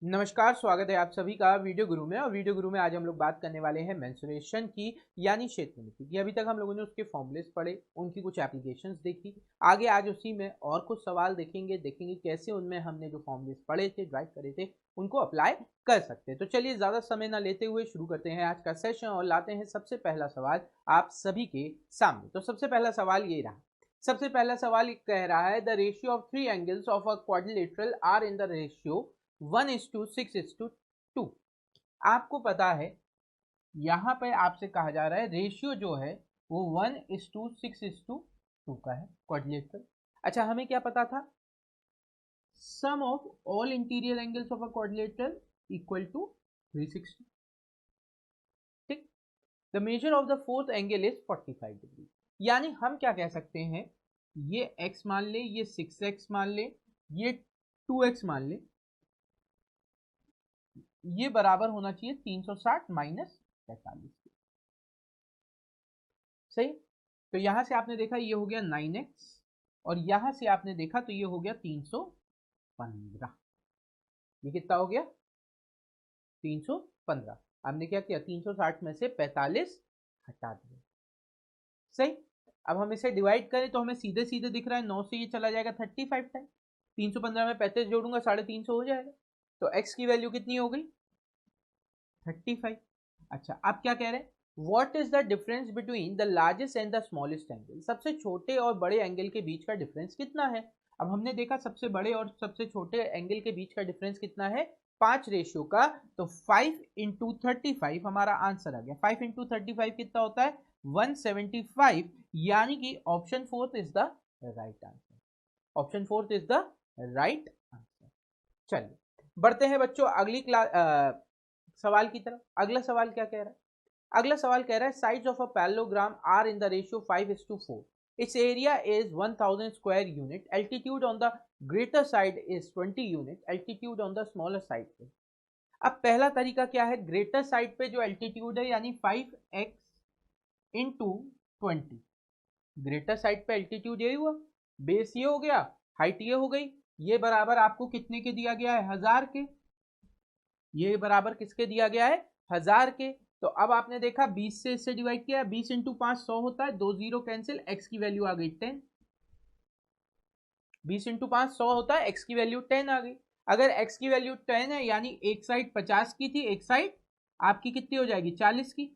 नमस्कार, स्वागत है आप सभी का वीडियो गुरु में। और वीडियो गुरु में आज हम लोग बात करने वाले हैं मेंस्ट्रुएशन की, यानी क्षेत्रमिति की। अभी तक हम लोगों ने उसके फॉर्मूलेस पढ़े, उनकी कुछ एप्लीकेशंस देखी। आगे आज उसी में और कुछ सवाल देखेंगे कैसे उनमें हमने जो फॉर्मूलेस पढ़े थे, ड्राइव करे थे, उनको अप्लाई कर सकते हैं। तो चलिए ज़्यादा समय ना लेते हुए शुरू करते हैं आज का सेशन और लाते हैं सबसे पहला सवाल आप सभी के सामने। तो सबसे पहला सवाल ये रहा। सबसे पहला सवाल कह रहा है the ratio of 3 angles of a quadrilateral are in the ratio 1:6:2। आपको पता है यहां पे आपसे कहा जा रहा है रेशियो जो है वो 1:6:2 का है क्वाड्रिलेटरल। अच्छा, हमें क्या पता था? Sum of all interior angles of a quadrilateral equal to 360। ठीक। The measure of the fourth angle is 45 degree. यानी हम क्या कह सकते हैं, ये x मान ले, ये 6x मान ले, ये 2x मान ले, ये बराबर होना चाहिए 360 माइनस 45। सही। तो यहां से आपने देखा ये हो गया 9x, और यहां से आपने देखा तो ये हो गया 315। ये कितना हो गया? 315। हमने क्या किया, 360 में से 45 हटा दिया। सही। अब हम इसे डिवाइड करें तो हमें सीधे सीधे दिख रहा है 9 से ये चला जाएगा 35 टाइम। 315 में 35 जोड़ूंगा 350 हो जाएगा। तो x की वैल्यू कितनी हो गई? 35। अच्छा, अब क्या कह रहे हैं, what is the difference between the largest and the smallest angle. सबसे छोटे और बड़े एंगल के बीच का डिफरेंस कितना है? अब हमने देखा सबसे बड़े और सबसे छोटे एंगल के बीच का डिफरेंस कितना है, 5 रेशियो का। तो 5 इंटू 35 हमारा आंसर आ गया। 5 इंटू 35 कितना होता है? 175। यानी कि option fourth is the right answer. Option fourth is the right answer. चलिए बढ़ते हैं बच्चों अगली क्लास सवाल की तरफ। अगला सवाल क्या कह रहा है? अगला सवाल कह रहा है sides of a parallelogram are in the ratio 5:4। its area is 1000 square unit, altitude on the greater side is 20 unit, altitude on the smaller side पे। अब पहला तरीका क्या है, ग्रेटर साइड पे जो एल्टीट्यूड है यानी 5x इंटू 20। ग्रेटर साइड पे एल्टीट्यूड यही हुआ, बेस ये हो गया, हाइट ये हो गई। ये बराबर आपको कितने के दिया गया है? 1000 के। ये बराबर किसके दिया गया है? 1000 के। तो अब आपने देखा 20 से इससे डिवाइड किया, 20 इंटू 5 100 होता है, 2 जीरो कैंसिल, x की वैल्यू आ गई 10। 20 इंटू 5 100 होता है, x की वैल्यू 10 आ गई। अगर x की वैल्यू 10 है यानी एक साइड 50 की थी, एक साइड आपकी कितनी हो जाएगी? 40 की।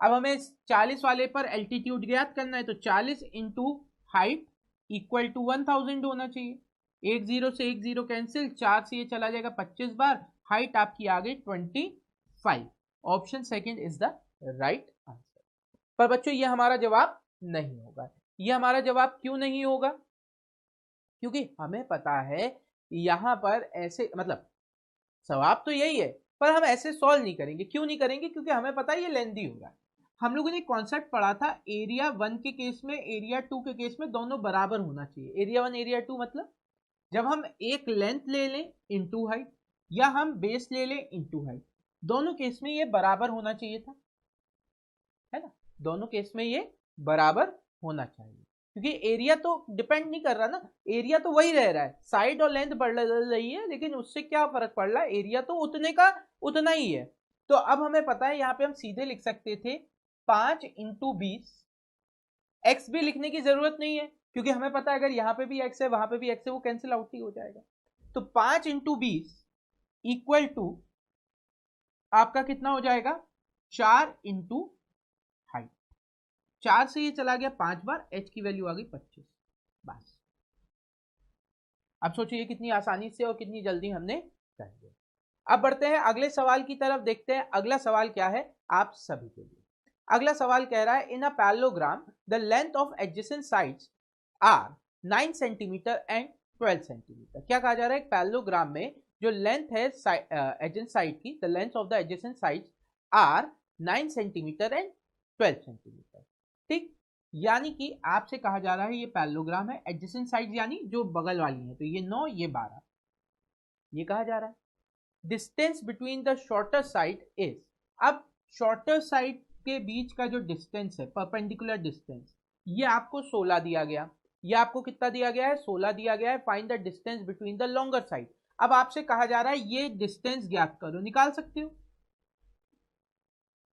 अब हमें 40 वाले पर एल्टीट्यूड ज्ञात करना है, तो 40 इंटू हाइट इक्वल टू 1000 होना चाहिए। एक जीरो से एक जीरो कैंसिल, 4 से ये चला जाएगा 25 बार, हाइट आपकी आ गई 25। Option second is the right answer. पर बच्चों ये हमारा जवाब नहीं होगा। ये हमारा जवाब क्यों नहीं होगा? क्योंकि हमें पता है यहां पर ऐसे, मतलब जवाब तो यही है, पर हम ऐसे सॉल्व नहीं करेंगे। क्यों नहीं करेंगे? क्योंकि हमें पता है ये लेंदी होगा। हम लोगों ने कॉन्सेप्ट पढ़ा था, एरिया 1 के केस में, एरिया 2 के केस में दोनों बराबर होना चाहिए। एरिया 1 एरिया 2 मतलब जब हम एक लेंथ ले लें इनटू हाइट, या हम बेस ले लें इनटू हाइट, दोनों केस में ये बराबर होना चाहिए था, है ना। दोनों केस में ये बराबर होना चाहिए, क्योंकि एरिया तो डिपेंड नहीं कर रहा ना, एरिया तो वही रह रहा है, साइड और लेंथ बदल रही है, लेकिन उससे क्या फर्क पड़ रहा है, एरिया तो उतने का उतना ही है। तो अब हमें पता है यहाँ पे हम सीधे लिख सकते थे 5 इंटू 20। एक्स भी लिखने की जरूरत नहीं है, क्योंकि हमें पता है अगर यहाँ पे भी एक्स है वहां पे भी एक्स है, वो कैंसिल आउट ही हो जाएगा। तो 5 इंटू 20 इक्वल टू आपका कितना हो जाएगा? 4 इंटू हाइट। 4 से ये चला गया 5 बार, h की वैल्यू आ गई 25। बस। अब सोचिए कितनी आसानी से और कितनी जल्दी हमने कर दिया। अब बढ़ते हैं अगले सवाल की तरफ, देखते हैं अगला सवाल क्या है आप सभी के लिए। अगला सवाल कह रहा है in a parallelogram the length of adjacent sides are 9 centimetre and 12 centimetre. क्या कहा जा रहा है? एक पैरेललोग्राम में जो लेंथ है एडजेसेंट साइड की, the length of the adjacent sides are 9 centimetre and 12 centimetre. ठीक। यानी कि आपसे कहा जा रहा है ये पैरेललोग्राम है, एडजेसेंट साइड यानी जो बगल वाली है, तो ये 9 ये 12, ये कहा जा रहा है distance between the shorter side is. अब शॉर्टर साइड के बीच का जो डिस्टेंस है, परपेंडिकुलर डिस्टेंस, ये आपको 16 दिया गया। ये आपको कितना दिया गया है? 16 दिया गया है। Find the distance between the longer side. अब आपसे कहा जा रहा है ये डिस्टेंस ज्ञात करो, निकाल सकते हो।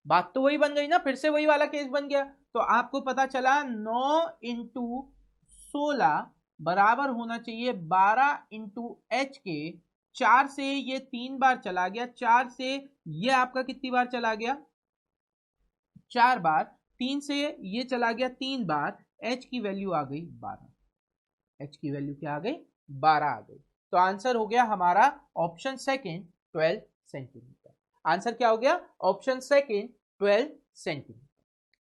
बात तो वही बन गई ना, फिर से वही वाला केस बन गया। तो आपको पता चला 9 इंटू 16 बराबर होना चाहिए 12 इंटू एच के। 4 से ये 3 बार चला गया, 4 से ये आपका कितनी बार चला गया, 4 बार, 3 से ये चला गया 3 बार, एच की वैल्यू आ गई 12। एच की वैल्यू क्या आ गई, 12 आ गई। तो आंसर हो गया हमारा ऑप्शन सेकेंड 12 सेंटीमीटर। आंसर क्या हो गया, ऑप्शन सेकेंड 12 सेंटीमीटर।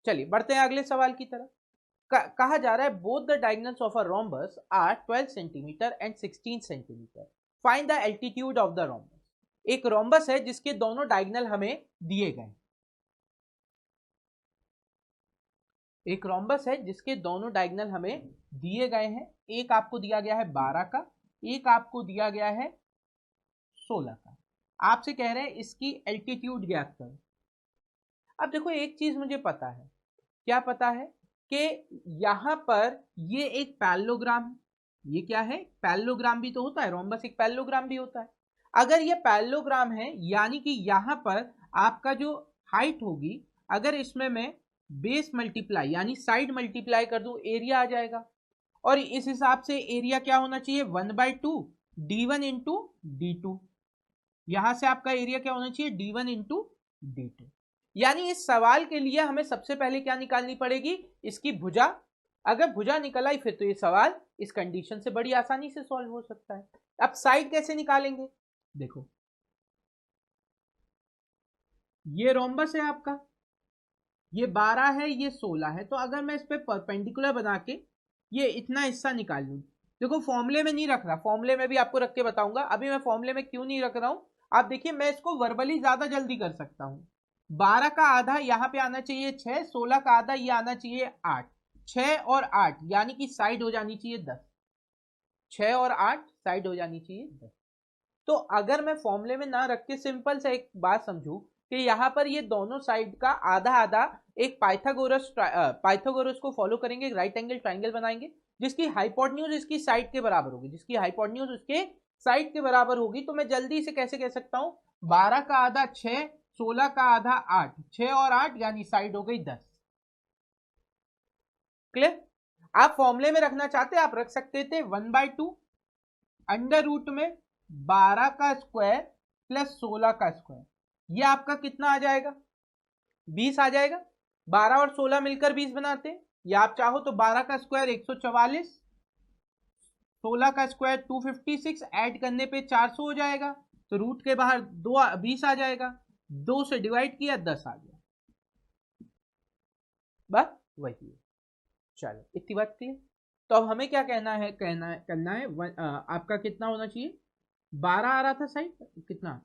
चलिए बढ़ते हैं अगले सवाल की तरफ। कहा जा रहा है both the diagonals of a rhombus are 12 centimetre and 16 centimetre, find the altitude of the rhombus. एक रोम्बस है जिसके दोनों डायगोनल हमें दिए गए, एक रोम्बस है जिसके दोनों डायगोनल हमें दिए गए हैं। एक आपको दिया गया है 12 का, एक आपको दिया गया है 16 का। आपसे कह रहे हैं इसकी एल्टीट्यूड ज्ञात करो। अब देखो एक चीज मुझे पता है, क्या पता है कि यहां पर ये एक पैरेललोग्राम है। ये क्या है, पैरेललोग्राम भी तो होता है, रोम्बस एक पैरेललोग्राम भी होता है। अगर ये पैरेललोग्राम है यानी कि यहां पर आपका जो हाइट होगी, अगर इसमें मैं बेस मल्टीप्लाई यानी साइड मल्टीप्लाई कर दूं, एरिया आ जाएगा। और इस हिसाब से एरिया क्या होना चाहिए, 1/2 d1 इंटू d2। यहां से आपका एरिया क्या होना चाहिए, d1 इंटू d2। यानी इस सवाल के लिए हमें सबसे पहले क्या निकालनी पड़ेगी, इसकी भुजा। अगर भुजा निकल आई फिर तो ये सवाल इस कंडीशन से बड़ी आसानी से सॉल्व हो सकता है। अब साइड कैसे निकालेंगे, देखो ये रोम्बस है आपका, ये 12 है, ये 16 है। तो अगर मैं इस पे परपेंडिकुलर बना के ये इतना हिस्सा निकाल लूं, देखो फॉर्मूले में नहीं रख रहा, फॉर्मूले में भी आपको रख के बताऊंगा, अभी मैं फॉर्मूले में क्यों नहीं रख रहा हूं। आप देखिए मैं इसको वर्बली ज्यादा जल्दी कर सकता हूं। 12 का आधा यहाँ पे आना चाहिए 6, 16 का आधा ये आना चाहिए 8। 6 और 8 यानी कि साइड हो जानी चाहिए 10। 6 और 8 साइड हो जानी चाहिए 10। तो अगर मैं फॉर्मूले में ना रख के सिंपल से एक बात समझू कि यहाँ पर ये दोनों साइड का आधा आधा एक पाइथागोरस को फॉलो करेंगे, राइट एंगल ट्राइंगल बनाएंगे जिसकी हाइपोटेन्यूज इसकी साइड के बराबर होगी, जिसकी हाइपोटेन्यूज उसके साइड के बराबर होगी। तो मैं जल्दी से कैसे कह सकता हूं, 12 का आधा 6, 16 का आधा 8, 6 और 8 यानी साइड हो गई 10। क्लियर। आप फॉर्मूले में रखना चाहते आप रख सकते थे 1/2 अंडर रूट में 12 का स्क्वायर प्लस 16 का स्क्वायर। ये आपका कितना आ जाएगा, 20 आ जाएगा। 12 और 16 मिलकर 20 बनाते हैं। या आप चाहो तो 12 का स्क्वायर 144, 16 का स्क्वायर 256, ऐड करने पे 400 हो जाएगा। तो रूट के बाहर 20 आ जाएगा, 2 से डिवाइड किया 10 आ गया, बस वही है। चलो इतनी बात क्लियर। तो अब हमें क्या करना है आपका कितना होना चाहिए, 12 आ रहा था साइड, कितना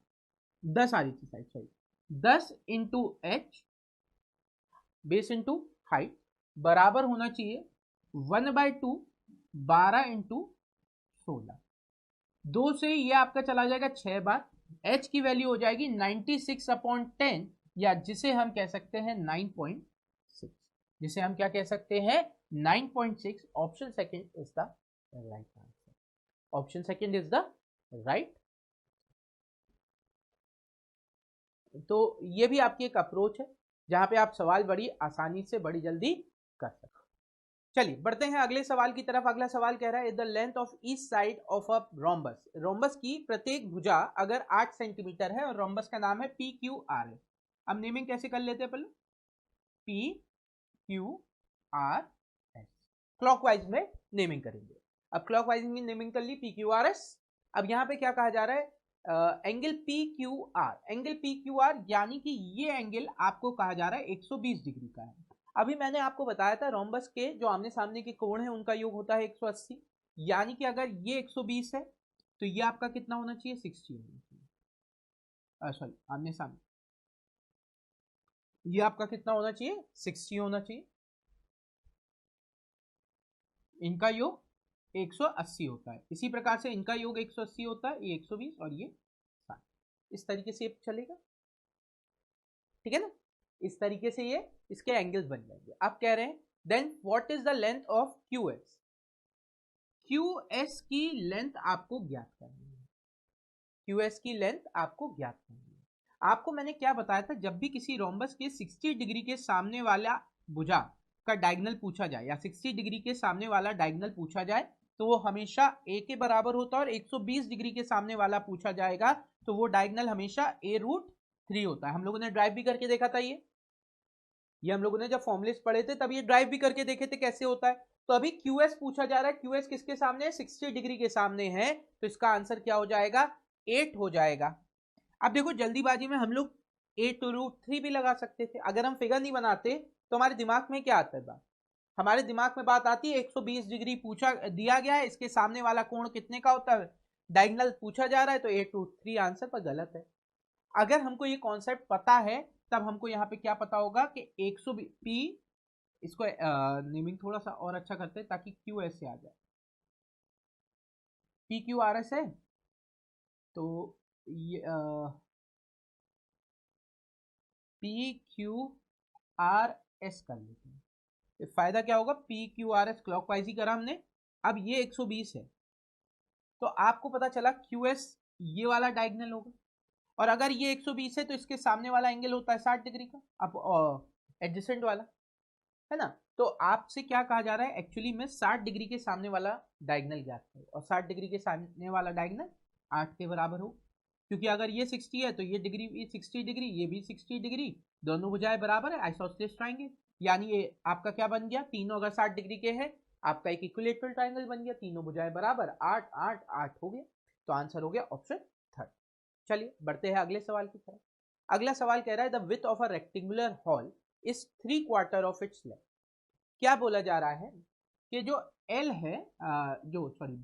10 आ रही थी side, sorry 10 into H base into height बराबर होना चाहिए 1/2 12 इंटू 16। 2 से ये आपका चला जाएगा 6 बार, h की वैल्यू हो जाएगी 96/10 या जिसे हम कह सकते हैं 9.6, जिसे हम क्या कह सकते हैं 9.6। Option second is the right answer, option second is the right. तो ये भी आपकी एक अप्रोच है जहां पे आप सवाल बड़ी आसानी से बड़ी जल्दी कर सकते। चलिए बढ़ते हैं अगले सवाल की तरफ। अगला सवाल कह रहा है the length of each side of a rhombus, rhombus की प्रत्येक भुजा अगर 8 सेंटीमीटर है और रोम्बस का नाम है पी क्यू आर है। अब नेमिंग कैसे कर लेते हैं, पहले P Q R S clockwise में नेमिंग करेंगे। अब क्लॉकवाइज में नेमिंग कर ली पी क्यू आर एस। अब यहाँ पे क्या कहा जा रहा है, angle P Q R, angle P Q R यानी कि ये एंगल आपको कहा जा रहा है 120 डिग्री का है। अभी मैंने आपको बताया था रोम्बस के जो आमने सामने के कोण है उनका योग होता है 180, यानी कि अगर ये 120 है तो ये आपका कितना होना चाहिए 60 होना चाहिए, सॉरी आमने सामने ये आपका कितना होना चाहिए 60 होना चाहिए। इनका योग 180 होता है, इसी प्रकार से इनका योग 180 होता है, ये 120 और ये 60। इस तरीके से चलेगा, ठीक है ना। इस तरीके से ये इसके एंगल्स बन जाएंगे। आप कह रहे हैं then what is the length of Q S, Q S की लेंथ आपको ज्ञात करनी है। QS की लेंथ आपको ज्ञात करनी है। आपको मैंने क्या बताया था, जब भी किसी रोम्बस के 60 डिग्री के सामने वाला भुजा का डायगोनल पूछा जाए या 60 डिग्री के सामने वाला डायगोनल पूछा जाए तो वो हमेशा a के बराबर होता है, और 120 डिग्री के सामने वाला पूछा जाएगा तो वो डायगोनल हमेशा a√3 होता है। हम लोगों ने ड्राइव भी करके देखा था, ये हम लोगों ने जब फॉर्मुलेस पढ़े थे तब ये ड्राइव भी करके देखे थे कैसे होता है। तो अभी QS पूछा जा रहा है, QS किसके सामने है, 60 डिग्री के सामने है, तो इसका आंसर क्या हो जाएगा, 8 हो जाएगा। अब देखो जल्दीबाजी में हम लोग 8√3 भी लगा सकते थे, अगर हम फिगर नहीं बनाते तो हमारे दिमाग में क्या आता है बात, हमारे दिमाग में बात आती है 120 डिग्री पूछा दिया गया है, इसके सामने वाला कोण कितने का होता है, डायगोनल पूछा जा रहा है, तो 8√3 आंसर पर गलत है। अगर हमको ये कॉन्सेप्ट पता है तब हमको यहाँ पे क्या पता होगा कि 120 पी, इसको नेमिंग थोड़ा सा और अच्छा करते हैं ताकि QS से आ जाए, PQRS है तो ये PQRS कर लेते हैं। फायदा क्या होगा, PQRS क्लॉकवाइज ही करा हमने, अब ये 120 है तो आपको पता चला QS ये वाला डायगोनल होगा, और अगर ये 120 है तो इसके सामने वाला एंगल होता है 60 डिग्री का, अब एडजेसेंट वाला है ना। तो आपसे क्या कहा जा रहा है, एक्चुअली में 60 डिग्री के सामने वाला डायगोनल ज्ञात करो, और 60 डिग्री के सामने वाला डायगोनल 8 के बराबर हो, क्योंकि अगर ये 60 है तो ये डिग्री भी 60 डिग्री, ये भी 60 डिग्री, दोनों भुजाएं बराबर है, आइसोसेलेस ट्रायंगल, यानी ये आपका क्या बन गया, तीनों अगर 60 डिग्री के हैं आपका एक इक्विलेटरल ट्रायंगल बन गया, तीनों भुजाएं बराबर, 8 8 8 हो गया, तो आंसर हो गया ऑप्शन थर्ड। चलिए बढ़ते हैं अगले सवाल की तरफ। अगला सवाल कह रहा है the width of a rectangular hall is 3/4 of its length. क्या बोला जा रहा है कि जो L है, जो सॉरी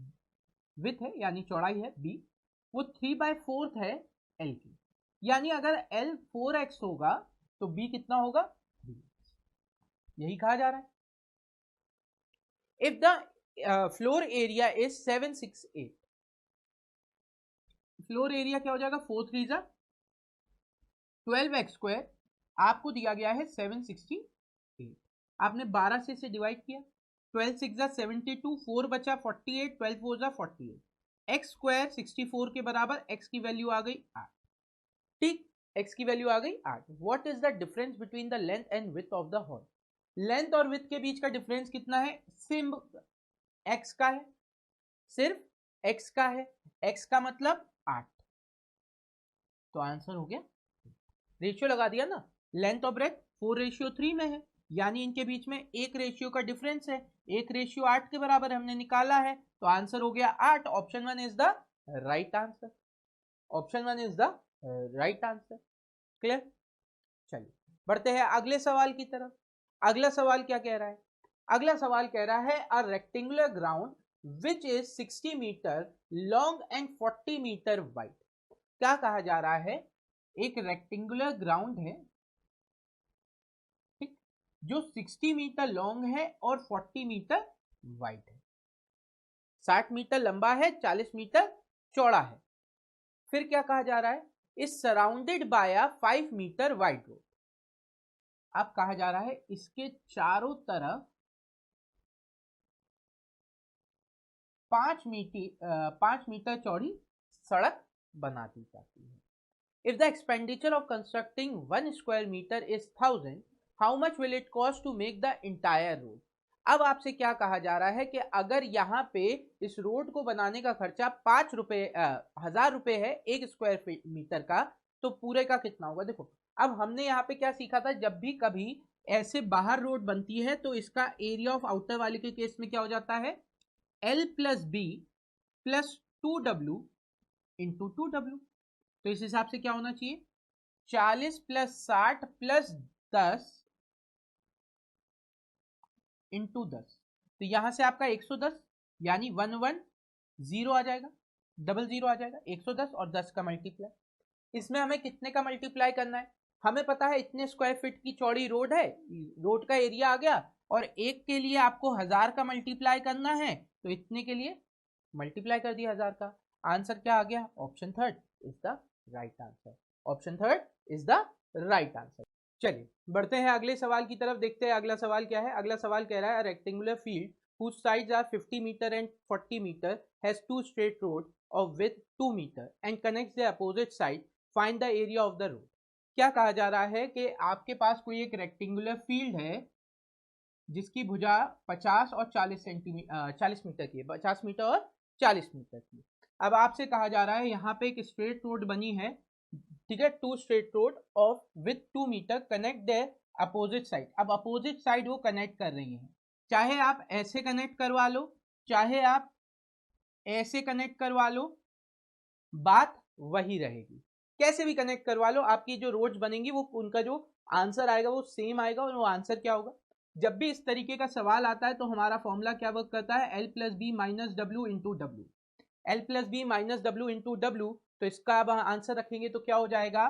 विड्थ है यानी चौड़ाई है B, वो 3/4 है L की, यानी अगर L 4x होगा तो B कितना होगा 3x, यही कहा जा रहा है। If the floor area is 768, floor area क्या हो जाएगा, 4 3 जा 12x², आपको दिया गया है 768, आपने 12 से इसे डिवाइड किया, 12 6 जा 72, 4 बचा 48, 12 4 जा 48, x² 64 के बराबर, x की वैल्यू आ गई 8, ठीक, x की वैल्यू आ गई 8। What is the difference between the length and width of the hall, length और विड्थ के बीच का डिफरेंस कितना है, सिर्फ x का है, सिर्फ x का है, x का मतलब 8, तो आंसर हो गया, रेशियो लगा दिया ना, लेंथ और ब्रेथ 4:3 में है, यानी इनके बीच में एक रेशियो का डिफरेंस है, 1:8 के बराबर हमने निकाला है, तो आंसर हो गया 8। Option 1 is the right answer, option 1 is the right answer. Clear, चलिए बढ़ते हैं अगले सवाल की तरफ। अगला सवाल क्या कह रहा है, अगला सवाल कह रहा है a rectangular ground which is 60 metre long and 40 metre wide. क्या कहा जा रहा है, एक रेक्टेंगुलर ग्राउंड है, ठीक, जो 60 मीटर लॉन्ग है और 40 मीटर वाइड है, 60 मीटर लंबा है, 40 मीटर चौड़ा है। फिर क्या कहा जा रहा है, is surrounded by a 5 metre wide road. अब कहा जा रहा है इसके चारों तरफ 5 मीटर चौड़ी सड़क बना दी जाती है। If the expenditure of constructing 1 square meter is 1000, how much will it cost to make the entire road? अब आपसे क्या कहा जा रहा है कि अगर यहाँ पे इस रोड को बनाने का खर्चा 1000 रुपए है 1 स्क्वायर मीटर का, तो पूरे का कितना होगा। देखो अब हमने यहाँ पे क्या सीखा था, जब भी कभी ऐसे बाहर रोड बनती है तो इसका एरिया ऑफ आउटर वाले के केस में क्या हो जाता है, L + B + 2W × 2W। तो इस हिसाब से क्या होना चाहिए, 40 + 60 + 10 × 10, तो यहां से आपका 110 यानी 110 आ जाएगा, 00 आ जाएगा, 110 और 10 का मल्टीप्लाई। इसमें हमें कितने का मल्टीप्लाई करना है, हमें पता है इतने स्क्वायर फीट की चौड़ी रोड है, रोड का एरिया आ गया, और एक के लिए आपको 1000 का मल्टीप्लाई करना है, तो इतने के लिए मल्टीप्लाई कर दिया 1000 का। आंसर क्या आ गया, option third is the right answer, option third is the right answer. चलिए बढ़ते हैं अगले सवाल की तरफ, देखते हैं अगला सवाल क्या है। अगला सवाल कह रहा है rectangular field whose sides are 50 meter and 40 meter has two straight road of width 2 meter and connects the opposite side, find the area of the road. क्या कहा जा रहा है कि आपके पास कोई एक रेक्टेंगुलर फील्ड है जिसकी भुजा 50 और 40 सेंटीमीटर 40 मीटर की है, 50 मीटर और 40 मीटर की। अब आपसे कहा जा रहा है यहाँ पे एक स्ट्रेट रोड बनी है, ठीक है, 2 straight road of with 2 metre connect the opposite side. अब अपोजिट साइड वो कनेक्ट कर रही हैं, चाहे आप ऐसे कनेक्ट करवा लो, चाहे आप ऐसे कनेक्ट करवा लो, बात वही रहेगी। कैसे भी कनेक्ट करवा लो, आपकी जो रोड्स बनेंगी वो उनका जो आंसर आएगा वो सेम आएगा। और वो आंसर क्या होगा, जब भी इस तरीके का सवाल आता है तो हमारा फॉर्मूला क्या वर्क करता है, L plus B minus W into W. L plus B minus W into W, तो इसका अब आंसर रखेंगे तो क्या हो जाएगा,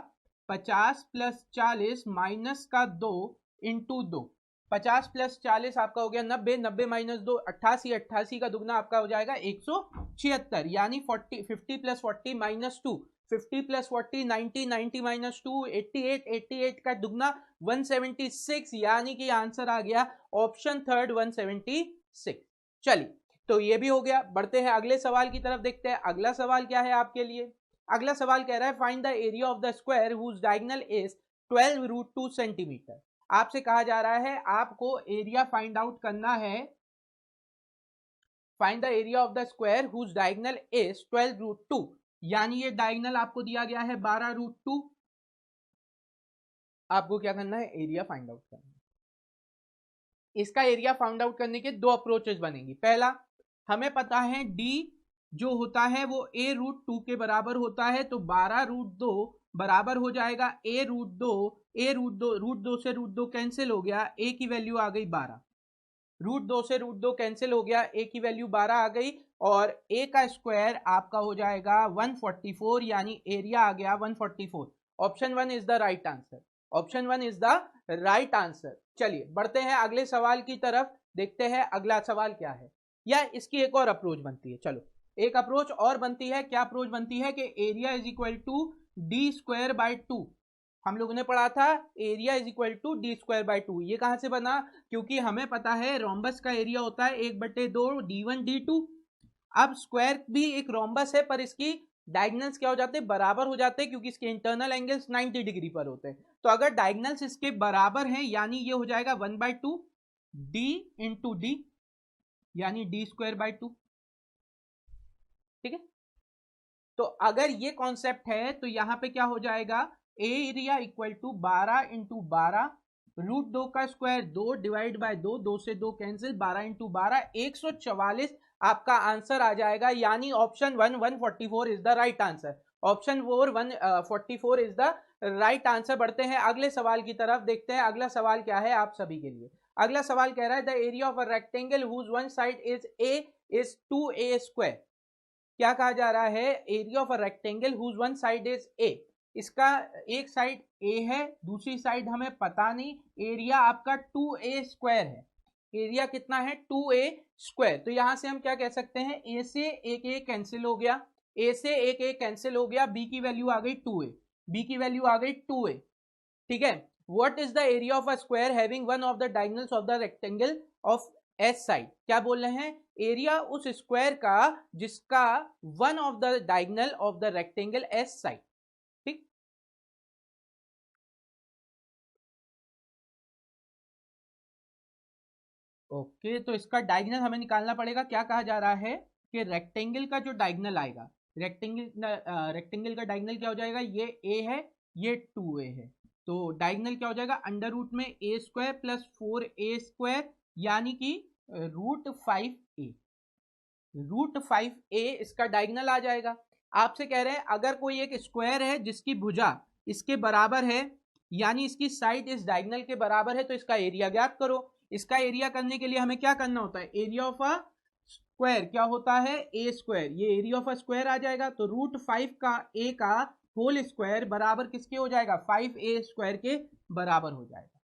50 प्लस 40 माइनस का 2 इंटू 2। 50 प्लस 40 आपका हो गया 90, 90 माइनस 2 88, 88 का दुगना आपका हो जाएगा 176, यानी 50 प्लस 40 माइनस 2, 50 प्लस 40 90, 90 माइनस 2 88, 88 का दुगना 176, यानी कि आंसर आ गया ऑप्शन थर्ड 176। चलिए, तो ये भी हो गया। बढ़ते हैं अगले सवाल की तरफ, देखते हैं अगला सवाल क्या है आपके लिए। अगला सवाल कह रहा है find the area of the square whose diagonal is 12√2 centimetre. आपसे कहा जा रहा है आपको एरिया फाइंड आउट करना है, find the area of the square whose diagonal is 12√2, यानी ये डायगोनल आपको दिया गया है 12√2। आपको क्या करना है, एरिया फाइंड आउट करना है। इसका एरिया फाइंड आउट करने के दो अप्रोचेस बनेंगी। पहला, हमें पता है d जो होता है वो a√2 के बराबर होता है, तो 12√2 बराबर हो जाएगा a√2, √2 से √2 कैंसिल हो गया, a की वैल्यू आ गई 12, √2 से √2 कैंसिल हो गया, a की वैल्यू 12 आ गई, और a का स्क्वायर आपका हो जाएगा 144, यानी एरिया आ गया 144। Option 1 is the right answer, option 1 is the right answer. चलिए बढ़ते हैं अगले सवाल की तरफ, देखते हैं अगला सवाल क्या है, या इसकी एक और अप्रोच बनती है। चलो एक अप्रोच और बनती है, क्या अप्रोच बनती है कि area is equal to D square by 2। हम लोगों ने पढ़ा था area is equal to D square by 2। ये कहां से बना, क्योंकि हमें पता है रोम्बस का एरिया होता है 1/2 d1 d2। अब स्क्वायर भी एक रोम्बस है, पर इसकी डायगोनल्स क्या हो जाते हैं, बराबर हो जाते हैं, क्योंकि इसके इंटरनल एंगल्स 90 डिग्री पर होते हैं। तो अगर डायगोनल्स इसके बराबर हैं, यानी ये हो जाएगा 1/2 d इंटू डी, यानी डी स्क्वायर बाय 2। ठीक है, तो अगर ये कॉन्सेप्ट है तो यहां पे क्या हो जाएगा, एरिया इक्वल टू 12 इंटू 12, √2 का स्क्वायर 2 डिवाइड बाय 2, 2 से 2 कैंसिल, 12 इंटू 12 144 आपका आंसर आ जाएगा, यानी option 1 144 is the right answer. Option 4 144 is the right answer. बढ़ते हैं अगले सवाल की तरफ, देखते हैं अगला सवाल क्या है आप सभी के लिए। अगला सवाल कह रहा है the area of a rectangle whose one side is a is 2a square. क्या कहा जा रहा है, area of a rectangle whose one side is a। इसका एक साइड a है, दूसरी साइड हमें पता नहीं, एरिया आपका 2a स्क्वायर है। एरिया कितना है, 2a स्क्वायर। तो यहां से हम क्या कह सकते हैं, a से एक a कैंसिल हो गया, a से एक a कैंसिल हो गया, b की वैल्यू आ गई 2a, b की वैल्यू आ गई 2a। ठीक है, what is the area of a square having one of the diagonals of the rectangle of S side. क्या बोल रहे हैं, एरिया उस स्क्वायर का जिसका one of the diagonal of the rectangle S side. ठीक, ओके, तो इसका डायगोनल हमें निकालना पड़ेगा। क्या कहा जा रहा है कि रेक्टेंगल का जो डायगोनल आएगा, रेक्टेंगल का डायगोनल क्या हो जाएगा, ये a है, ये 2a है, तो डायगोनल क्या हो जाएगा, अंडर रूट में a square plus 4a square, यानी कि √5a, √5a इसका डायगोनल आ जाएगा। आपसे कह रहे हैं अगर कोई एक स्क्वायर है जिसकी भुजा इसके बराबर है, यानी इसकी साइड इस डायगोनल के बराबर है, तो इसका एरिया ज्ञात करो। इसका एरिया करने के लिए हमें क्या करना होता है, एरिया ऑफ अ स्क्वायर क्या होता है, a स्क्वायर, ये एरिया ऑफ अ स्क्वायर आ जाएगा, तो √5 का a का होल स्क्वायर बराबर किसके हो जाएगा, 5a स्क्वायर के बराबर हो जाएगा।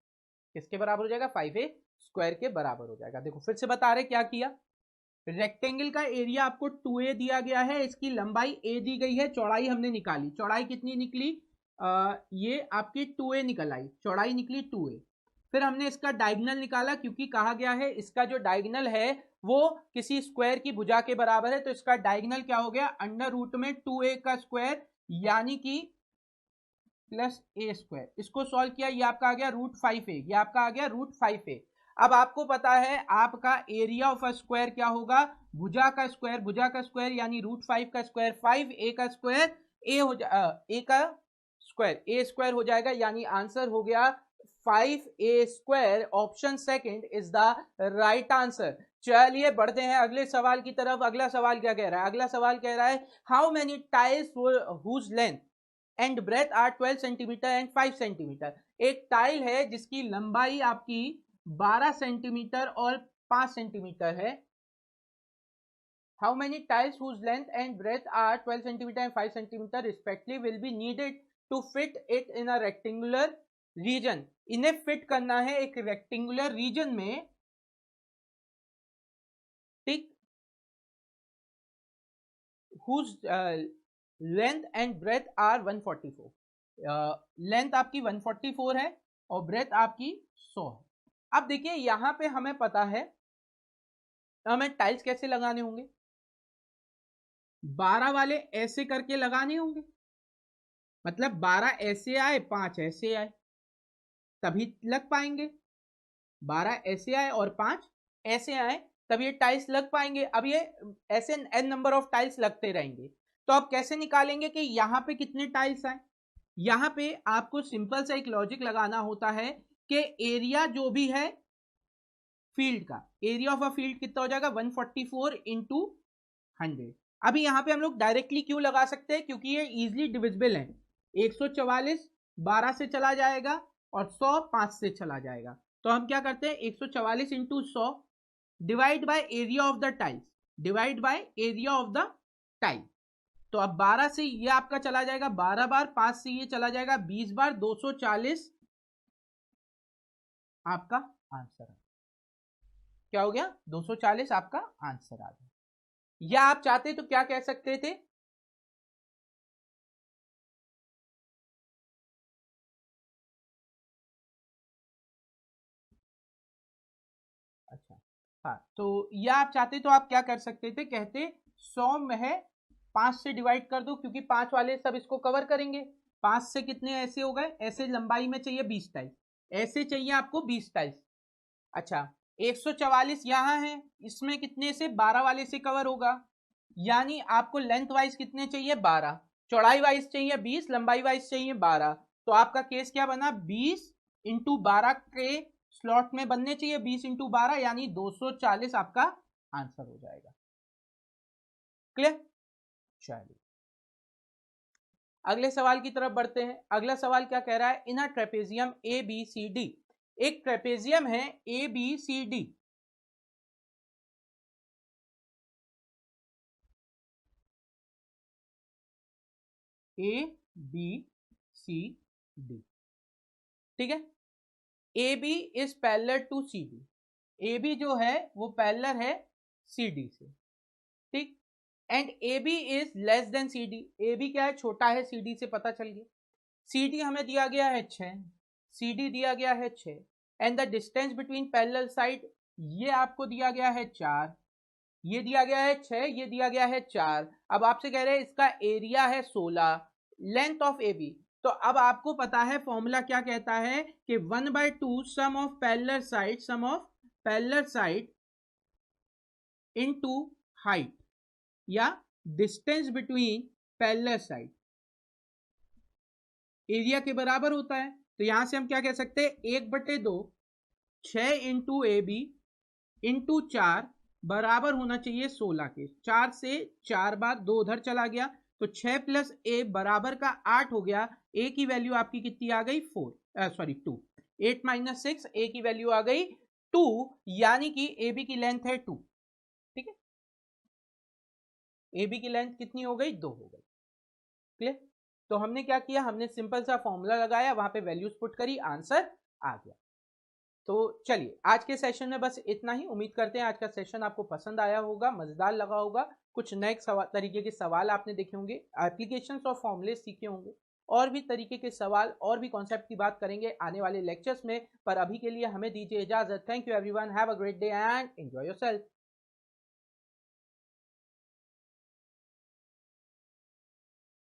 किसके बराबर हो जाएगा, 5a स्क्वायर के बराबर हो जाएगा। देखो फिर से बता रहे क्या किया, रेक्टेंगल का एरिया आपको 2a दिया गया है, इसकी लंबाई a दी गई है, चौड़ाई हमने निकाली, चौड़ाई कितनी निकली, ये आपकी 2a निकल आई, चौड़ाई निकली 2a। फिर हमने इसका डायगोनल निकाला, क्योंकि कहा गया है इसका जो डायगोनल है वो किसी स्क्वायर की भुजा के बराबर है, तो इसका डायगोनल क्या हो गया, अंडर रूट में 2a का स्क्वायर यानी कि प्लस ए स्क्वायर। इसको सॉल्व किया, ये आपका आ गया √5a, ये आपका आ गया √5a। अब आपको पता है आपका एरिया ऑफ अ स्क्वायर क्या होगा, भुजा का स्क्वायर, भुजा का स्क्वायर यानी √5 का स्क्वायर 5a का स्क्वायर ए हो ए का स्क्वायर, ए स्क्वायर हो जाएगा, यानी आंसर हो गया 5a square. Option second is the right answer. चलिए बढ़ते हैं अगले सवाल की तरफ। अगला सवाल क्या कह रहा है, अगला सवाल कह रहा है how many tiles whose length and breadth are 12 centimetre and 5 centimetre. एक टाइल है जिसकी लंबाई आपकी 12 सेंटीमीटर और 5 सेंटीमीटर है। How many tiles whose length and breadth are 12 centimetre and 5 centimetre respectively will be needed to fit it in a rectangular region. इन्हें fit करना है एक रेक्टेंगुलर रीजन में, ठीक, whose length and breadth are 144। Length आपकी 144 है और breath आपकी 100 है। अब देखिए यहां पे हमें पता है हमें टाइल्स कैसे लगाने होंगे, 12 वाले ऐसे करके लगाने होंगे, मतलब 12 ऐसे आए 5 ऐसे आए तभी लग पाएंगे, 12 ऐसे आए और 5 ऐसे आए तब ये टाइल्स लग पाएंगे। अब ये ऐसे n नंबर ऑफ टाइल्स लगते रहेंगे, तो आप कैसे निकालेंगे कि यहाँ पे कितने टाइल्स आए। यहाँ पे आपको सिंपल सा एक लॉजिक लगाना होता है कि एरिया जो भी है फील्ड का, एरिया ऑफ अ फील्ड कितना हो जाएगा 144 इंटू 100। अभी यहाँ पे हम लोग डायरेक्टली क्यों लगा सकते हैं, क्योंकि ये इजिली डिविजिबल है। 144 12 से चला जाएगा और 100 5 से चला जाएगा, तो हम क्या करते हैं 144 into 100 divide by area of the tiles, divide by area of the tile. तो अब 12 से ये आपका चला जाएगा 12 बार, 5 से ये चला जाएगा 20 बार, 240 आपका आंसर है। क्या हो गया 240 आपका आंसर आ गया। या आप चाहते तो क्या कह सकते थे, अच्छा हाँ, तो या आप चाहते तो आप क्या कर सकते थे, कहते 100 में है 5 से डिवाइड कर दो, क्योंकि 5 वाले सब इसको कवर करेंगे। 5 से कितने ऐसे हो गए, ऐसे लंबाई में चाहिए 20 टाइल्स, ऐसे चाहिए आपको 20 टाइल्स। अच्छा 144 यहाँ है, इसमें कितने से 12 वाले से कवर होगा, यानी आपको लेंथ वाइज कितने चाहिए 12, चौड़ाई वाइज चाहिए 20, लंबाई वाइज चाहिए 12। तो आपका केस क्या बना 20 इंटू 12 के स्लॉट में बनने चाहिए, 20 इंटू 12 यानी 240 आपका आंसर हो जाएगा। क्लियर। चलिए अगले सवाल की तरफ बढ़ते हैं। अगला सवाल क्या कह रहा है, in a trapezium A B C D. एक ट्रेपेजियम है A B C D, A B C D, ठीक है। A B is parallel to C D, A B जो है वो पैरेलल है सी डी से, ठीक। And A B is less than C D, A B क्या है छोटा है सी डी से, पता चल गया। सी डी हमें दिया गया है 6, सी डी दिया गया है 6, and the distance between parallel side ये आपको दिया गया है 4, ये दिया गया है 6, ये दिया गया है 4। अब आपसे कह रहे हैं इसका एरिया है 16, लेंथ ऑफ ए बी। तो अब आपको पता है फॉर्मूला क्या कहता है कि 1/2 sum of parallel side, sum of parallel side into height या distance between parallel side area के बराबर होता है। तो यहां से हम क्या कह सकते हैं 1/2 6 इंटू ए बी इंटू 4 बराबर होना चाहिए 16 के। 4 से 4 बार 2 उधर चला गया, तो 6 प्लस ए बराबर का 8 हो गया। ए की वैल्यू आपकी कितनी आ गई 2, 8 माइनस 6 ए की वैल्यू आ गई 2, यानी कि ए बी की लेंथ है 2, ठीक है। ए बी की लेंथ कितनी हो गई 2 हो गई। क्लियर। तो हमने क्या किया, हमने सिंपल सा फॉर्मूला लगाया, वहां पे वैल्यूज पुट करी, आंसर आ गया। तो चलिए आज के सेशन में बस इतना ही। उम्मीद करते हैं आज का सेशन आपको पसंद आया होगा, मजेदार लगा होगा, कुछ नए तरीके के सवाल आपने देखे होंगे, एप्लीकेशंस और फॉर्मूले सीखे होंगे। और भी तरीके के सवाल और भी कॉन्सेप्ट की बात करेंगे आने वाले लेक्चर्स में, पर अभी के लिए हमें दीजिए इजाजत। Thank you everyone, have a great day and enjoy yourself.